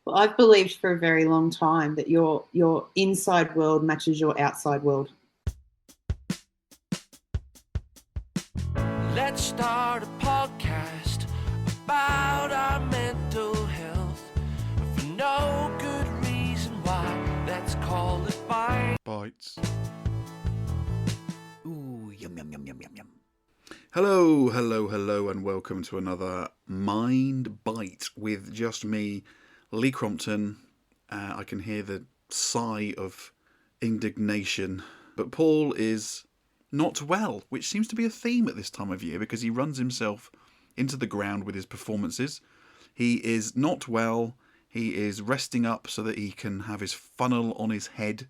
Well, I've believed for a very long time that your inside world matches your outside world. Let's start a podcast about our mental health for no good reason why. Let's call it Bites. Ooh, yum, yum, yum, yum, yum, yum. Hello, hello, hello, and welcome to another Mind Bite with just me, Lee Crompton. I can hear the sigh of indignation, but Paul is not well, which seems to be a theme at this time of year because he runs himself into the ground with his performances. He is not well. He is resting up so that he can have his funnel on his head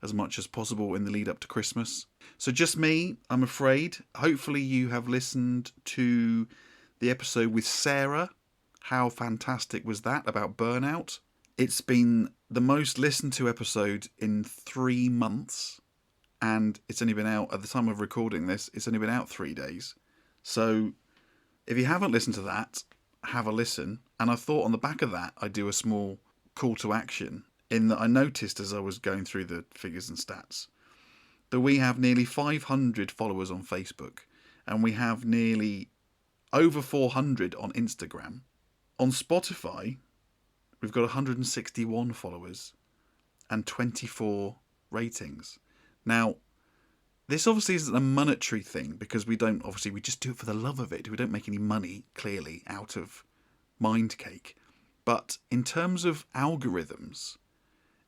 as much as possible in the lead up to Christmas. So just me, I'm afraid. Hopefully you have listened to the episode with Sarah. How fantastic was that about burnout? It's been the most listened to episode in 3 months. And it's only been out, at the time of recording this, it's only been out 3 days. So if you haven't listened to that, have a listen. And I thought on the back of that, I'd do a small call to action, in that I noticed as I was going through the figures and stats that we have nearly 500 followers on Facebook and we have nearly over 400 on Instagram. On Spotify, we've got 161 followers and 24 ratings. Now, this obviously isn't a monetary thing because we just do it for the love of it. We don't make any money, clearly, out of Mindcake. But in terms of algorithms,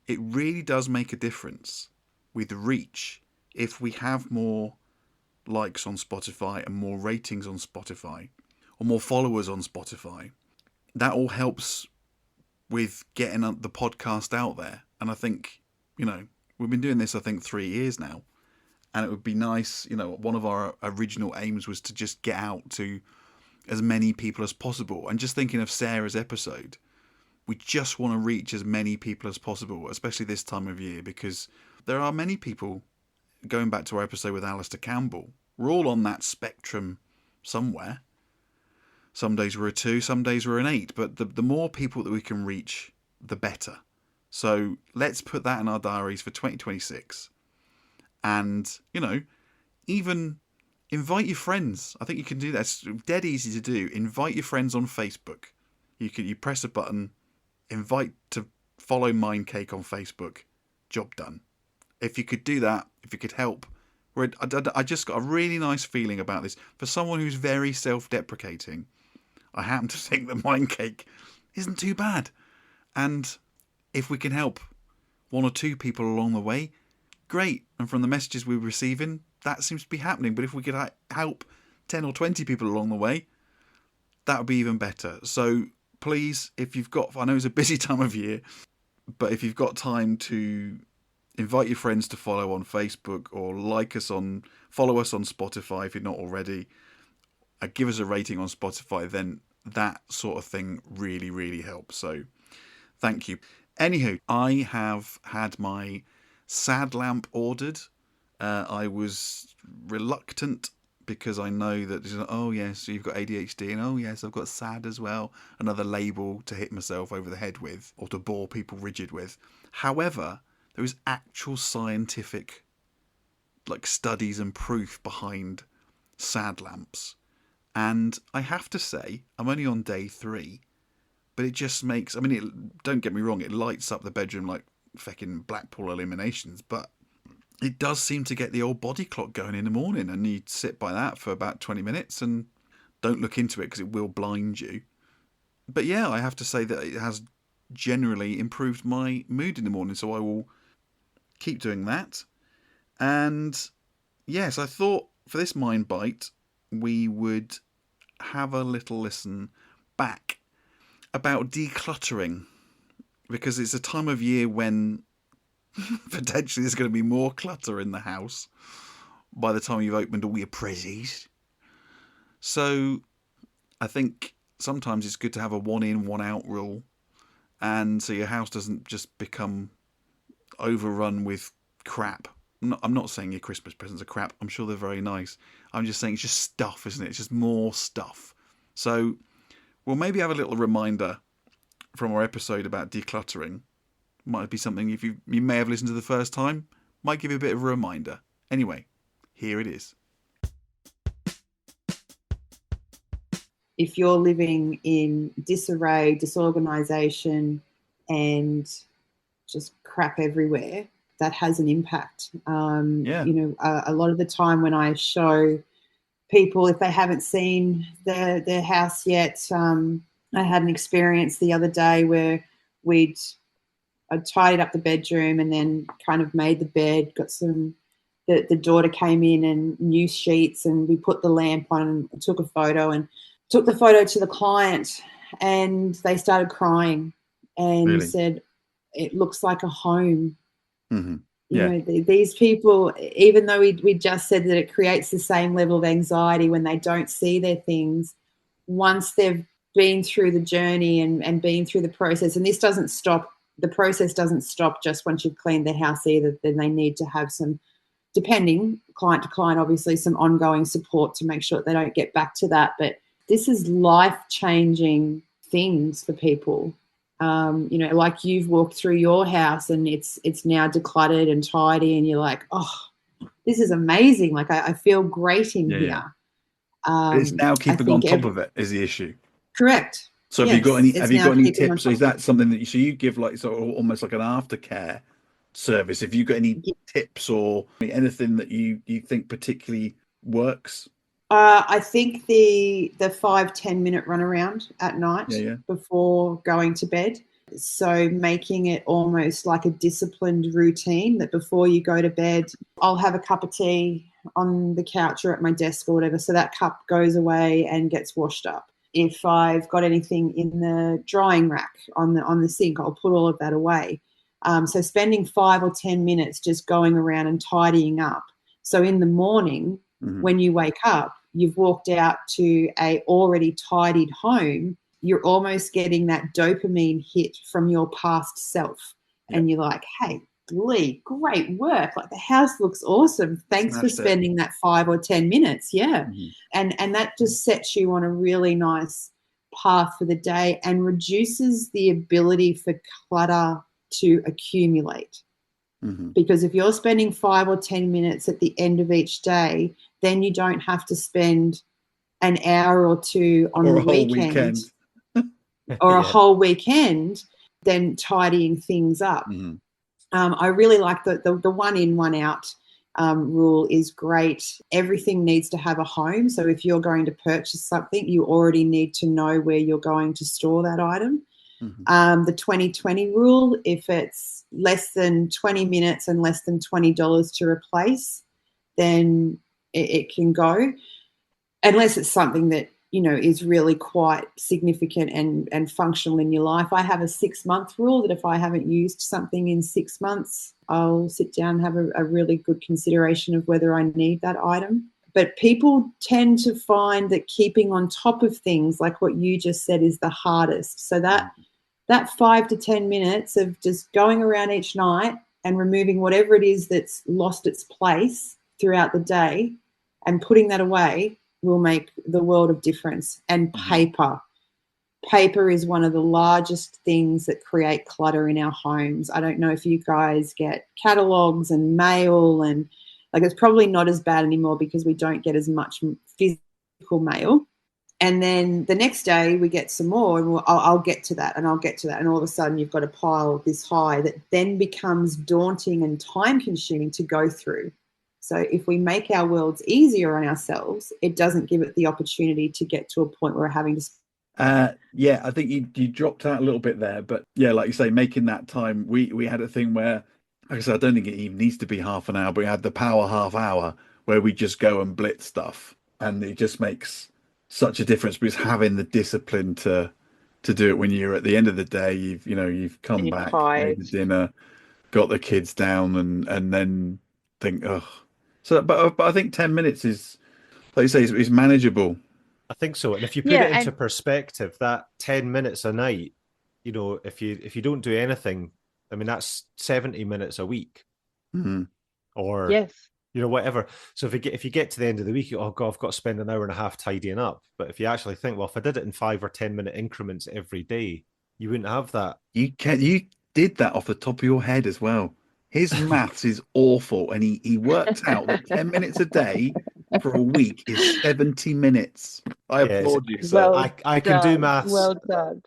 it really does make a difference with reach if we have more likes on Spotify and more ratings on Spotify or more followers on Spotify. That all helps with getting the podcast out there. And I think, we've been doing this, 3 years now. And it would be nice, one of our original aims was to just get out to as many people as possible. And just thinking of Sarah's episode, we just want to reach as many people as possible, especially this time of year, because there are many people, going back to our episode with Alistair Campbell, we're all on that spectrum somewhere. Some days we're a 2, some days we're an 8, but the more people that we can reach, the better. So let's put that in our diaries for 2026. And, even invite your friends. I think you can do that. It's dead easy to do. Invite your friends on Facebook. You press a button, invite to follow Mindcake on Facebook. Job done. If you could do that, if you could help. I just got a really nice feeling about this. For someone who's very self-deprecating, I happen to think that Mindcake isn't too bad. And if we can help 1 or 2 people along the way, great. And from the messages we're receiving, that seems to be happening. But if we could help 10 or 20 people along the way, that would be even better. So please, if you've got, I know it's a busy time of year, but if you've got time to invite your friends to follow on Facebook or follow us on Spotify if you're not already, give us a rating on Spotify, then that sort of thing really, really helps. So thank you. Anywho, I have had my sad lamp ordered. I was reluctant because I know that, oh yes, you've got ADHD, and oh yes, I've got sad as well. Another label to hit myself over the head with, or to bore people rigid with. However, there is actual scientific studies and proof behind sad lamps. And I have to say, I'm only on day 3, but it just makes, don't get me wrong, it lights up the bedroom like fucking Blackpool Eliminations, but it does seem to get the old body clock going in the morning, and you sit by that for about 20 minutes and don't look into it because it will blind you. But yeah, I have to say that it has generally improved my mood in the morning, so I will keep doing that. And yes, I thought for this Mind Bite we would have a little listen back about decluttering, because it's a time of year when potentially there's going to be more clutter in the house by the time you've opened all your prezzies. So I think sometimes it's good to have a 1 in, 1 out rule, and so your house doesn't just become overrun with crap. I'm not saying your Christmas presents are crap. I'm sure they're very nice. I'm just saying it's just stuff, isn't it? It's just more stuff. So we'll maybe have a little reminder from our episode about decluttering. Might be something if you may have listened to the first time, might give you a bit of a reminder. Anyway, here it is. If you're living in disarray, disorganization, and just crap everywhere, that has an impact. A lot of the time when I show people, if they haven't seen their house yet, I had an experience the other day where I tidied up the bedroom and then kind of made the bed, got the daughter came in and new sheets, and we put the lamp on and took a photo and took the photo to the client, and they started crying and said, it looks like a home. Mm-hmm. These people, even though we just said that it creates the same level of anxiety when they don't see their things, once they've been through the journey and been through the process, and this doesn't stop, the process doesn't stop just once you've cleaned the house either, then they need to have some, depending client to client, obviously, some ongoing support to make sure that they don't get back to that. But this is life-changing things for people. Like you've walked through your house and it's now decluttered and tidy, and you're like, oh, this is amazing. Like I feel great in here. Yeah. It's now keeping on top of it is the issue. Correct. So have you got any tips? Is that something that you give like sort of almost like an aftercare service? Have you got any tips or anything that you think particularly works? I think the 5-10 minute run around at night before going to bed. So making it almost like a disciplined routine that before you go to bed, I'll have a cup of tea on the couch or at my desk or whatever. So that cup goes away and gets washed up. If I've got anything in the drying rack on the sink, I'll put all of that away. So spending 5 or 10 minutes just going around and tidying up. So in the morning, when you wake up, you've walked out to a already tidied home. You're almost getting that dopamine hit from your past self. Yep. And you're like, hey, Lee, great work. Like the house looks awesome. Thanks for spending that 5 or 10 minutes. Yeah. Mm-hmm. And that just sets you on a really nice path for the day and reduces the ability for clutter to accumulate. Mm-hmm. Because if you're spending 5 or 10 minutes at the end of each day, then you don't have to spend an hour or two on the weekend or a whole weekend then tidying things up. Mm-hmm. I really like the 1 in, 1 out rule is great. Everything needs to have a home. So if you're going to purchase something, you already need to know where you're going to store that item. Mm-hmm. The 20-20 rule, if it's less than 20 minutes and less than $20 to replace, then it can go, unless it's something that, is really quite significant and functional in your life. I have a 6-month rule that if I haven't used something in 6 months, I'll sit down and have a really good consideration of whether I need that item. But people tend to find that keeping on top of things, like what you just said, is the hardest. So that 5 to 10 minutes of just going around each night and removing whatever it is that's lost its place throughout the day and putting that away will make the world of difference. And paper is one of the largest things that create clutter in our homes. I don't know if you guys get catalogs and mail, and like it's probably not as bad anymore because we don't get as much physical mail. And then the next day we get some more, and I'll get to that, and I'll get to that. And all of a sudden you've got a pile this high that then becomes daunting and time-consuming to go through. So if we make our worlds easier on ourselves, it doesn't give it the opportunity to get to a point where we're having to... I think you dropped out a little bit there. But, yeah, like you say, making that time, we had a thing where, like I said, I don't think it even needs to be half an hour, but we had the power half hour where we just go and blitz stuff. And it just makes such a difference because having the discipline to do it when you're at the end of the day, you've come back, made the dinner, got the kids down, and then think, oh. So, but I think 10 minutes is, like you say, is manageable. I think so. And if you put it into perspective, that 10 minutes a night, if you don't do anything, I mean, that's 70 minutes a week, or whatever. So if you get to the end of the week, oh God, I've got to spend an hour and a half tidying up. But if you actually think, well, if I did it in 5 or 10 minute increments every day, You wouldn't have that. You did that off the top of your head as well. His maths is awful, and he worked out that 10 minutes a day for a week is 70 minutes. I applaud you, sir. I can do maths. Well done.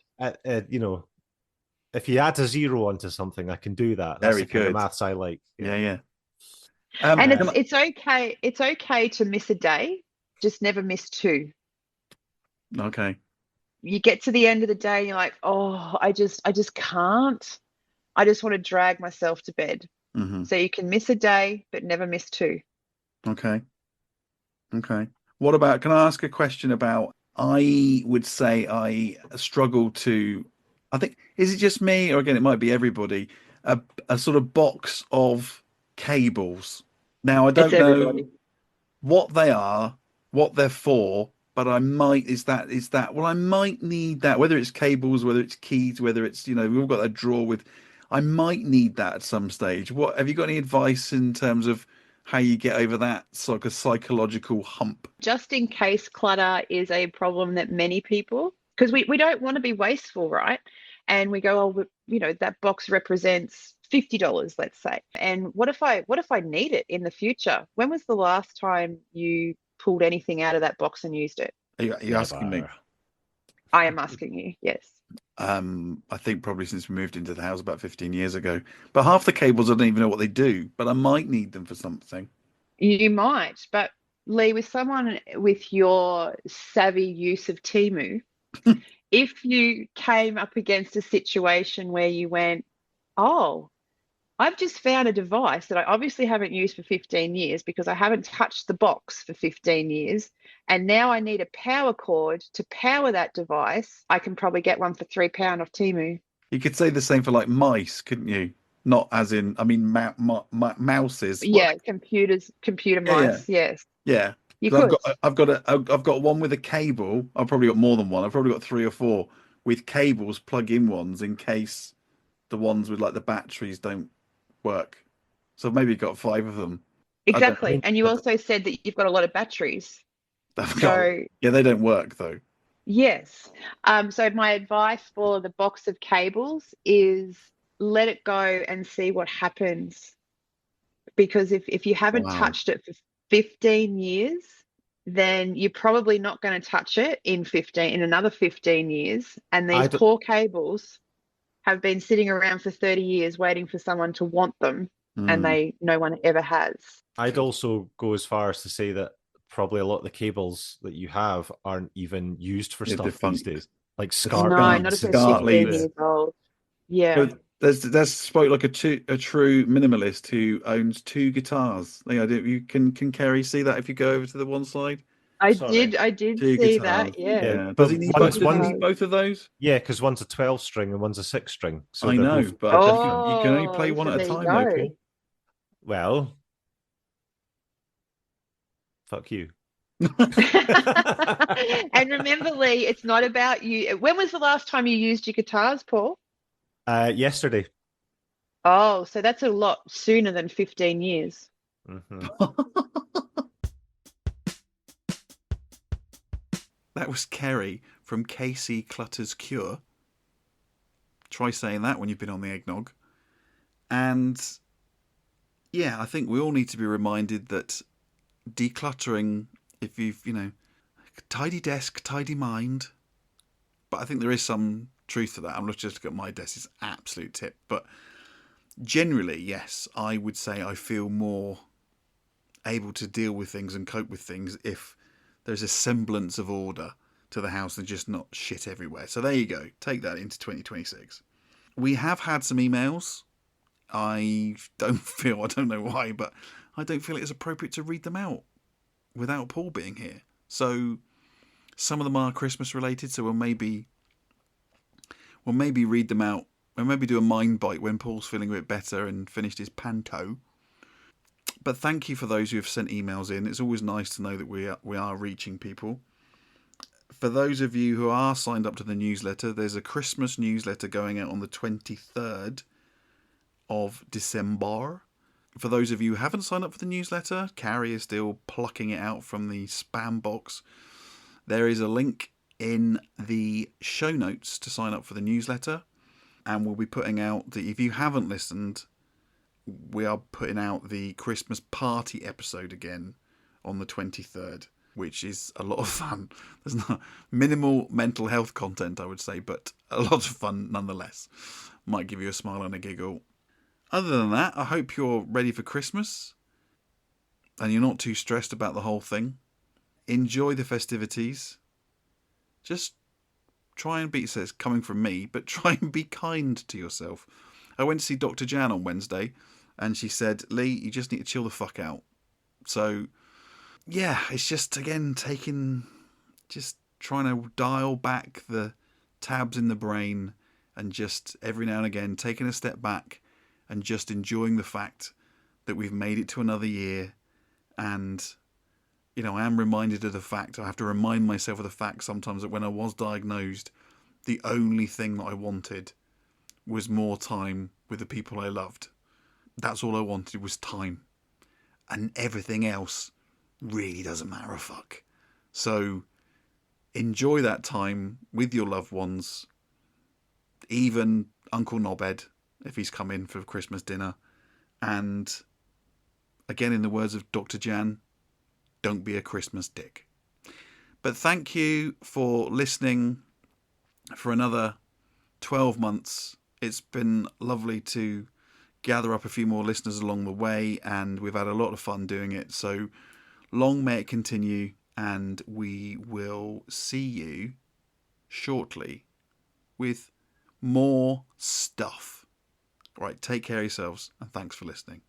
If you add a zero onto something, I can do that. That's Very the kind of good. maths I like. Yeah. And it's okay. It's okay to miss a day, just never miss 2. Okay. You get to the end of the day and you're like, oh, I just can't. I just want to drag myself to bed. Mm-hmm. So you can miss a day, but never miss 2. Okay. What about, can I ask a question about, I would say I struggle to, I think, is it just me, or again, it might be everybody, a sort of box of cables. Now, I don't know what they are, what they're for, but I might, well, I might need that, whether it's cables, whether it's keys, whether it's, we've all got that drawer with, I might need that at some stage. What, have you got any advice in terms of how you get over that sort of psychological hump? Just in case clutter is a problem that many people, because we don't want to be wasteful, right? And we go, oh, that box represents $50, let's say. And what if I need it in the future? When was the last time you pulled anything out of that box and used it? Are you asking me? I am asking you, yes. I think probably since we moved into the house about 15 years ago. But half the cables, I don't even know what they do, but I might need them for something. You might, but Lee, with someone with your savvy use of Temu, if you came up against a situation where you went, oh, I've just found a device that I obviously haven't used for 15 years because I haven't touched the box for 15 years. And now I need a power cord to power that device. I can probably get one for £3 off Temu. You could say the same for like mice, couldn't you? Not as in, I mean, mouses. Yeah, computer mice. Yes. Yeah. You could. I've got one with a cable. I've probably got more than one. I've probably got 3 or 4 with cables, plug-in ones, in case the ones with like the batteries don't work. So maybe got 5 of them. Exactly. And you also said that you've got a lot of batteries. Yeah, they don't work though. Yes. So my advice for the box of cables is let it go and see what happens. Because if you haven't touched it for 15 years, then you're probably not going to touch it in another 15 years. And these poor cables have been sitting around for 30 years waiting for someone to want them, and no one ever has. I'd also go as far as to say that probably a lot of the cables that you have aren't even used for stuff these days. Like SCART. No, not if they're 15 years old. Yeah. There's spoke like a true minimalist who owns 2 guitars. You can Kerry see that if you go over to the one slide? I did see that. Yeah. Does he need both of those? Yeah, because one's a 12 string and one's a 6 string. So I know, but you can only play one at a time, though, Paul. Well, fuck you. And remember, Lee, it's not about you. When was the last time you used your guitars, Paul? Yesterday. Oh, so that's a lot sooner than 15 years. Mm-hmm. That was Kerry from KC Clutter's Cure. Try saying that when you've been on the eggnog. And yeah, I think we all need to be reminded that decluttering, if you've, tidy desk, tidy mind. But I think there is some truth to that. I'm not just looking at my desk, it's absolute tip. But generally, yes, I would say I feel more able to deal with things and cope with things if there's a semblance of order to the house and just not shit everywhere. So there you go. Take that into 2026. We have had some emails. I don't know why, but I don't feel it is appropriate to read them out without Paul being here. So some of them are Christmas related, so we'll maybe read them out. We'll maybe do a mind bite when Paul's feeling a bit better and finished his panto. But thank you for those who have sent emails in. It's always nice to know that we are reaching people. For those of you who are signed up to the newsletter, there's a Christmas newsletter going out on the 23rd of December. For those of you who haven't signed up for the newsletter, Kerry is still plucking it out from the spam box. There is a link in the show notes to sign up for the newsletter. And we'll be putting out if you haven't listened, we are putting out the Christmas party episode again on the 23rd, which is a lot of fun. There's not minimal mental health content, I would say, but a lot of fun nonetheless. Might give you a smile and a giggle. Other than that, I hope you're ready for Christmas and you're not too stressed about the whole thing. Enjoy the festivities. Just try and be, so it's coming from me, but try and be kind to yourself. I went to see Dr. Jan on Wednesday and she said, Lee, you just need to chill the fuck out. So, yeah, it's just, again, just trying to dial back the tabs in the brain and just every now and again taking a step back and just enjoying the fact that we've made it to another year. And, you know, I am reminded of the fact, I have to remind myself of the fact sometimes that when I was diagnosed, the only thing that I wanted was more time with the people I loved. That's all I wanted was time. And everything else really doesn't matter a fuck. So enjoy that time with your loved ones, even Uncle Knobhead, if he's come in for Christmas dinner. And again, in the words of Dr. Jan, don't be a Christmas dick. But thank you for listening for another 12 months. It's been lovely to gather up a few more listeners along the way, and we've had a lot of fun doing it. So long may it continue, and we will see you shortly with more stuff. All right, take care of yourselves, and thanks for listening.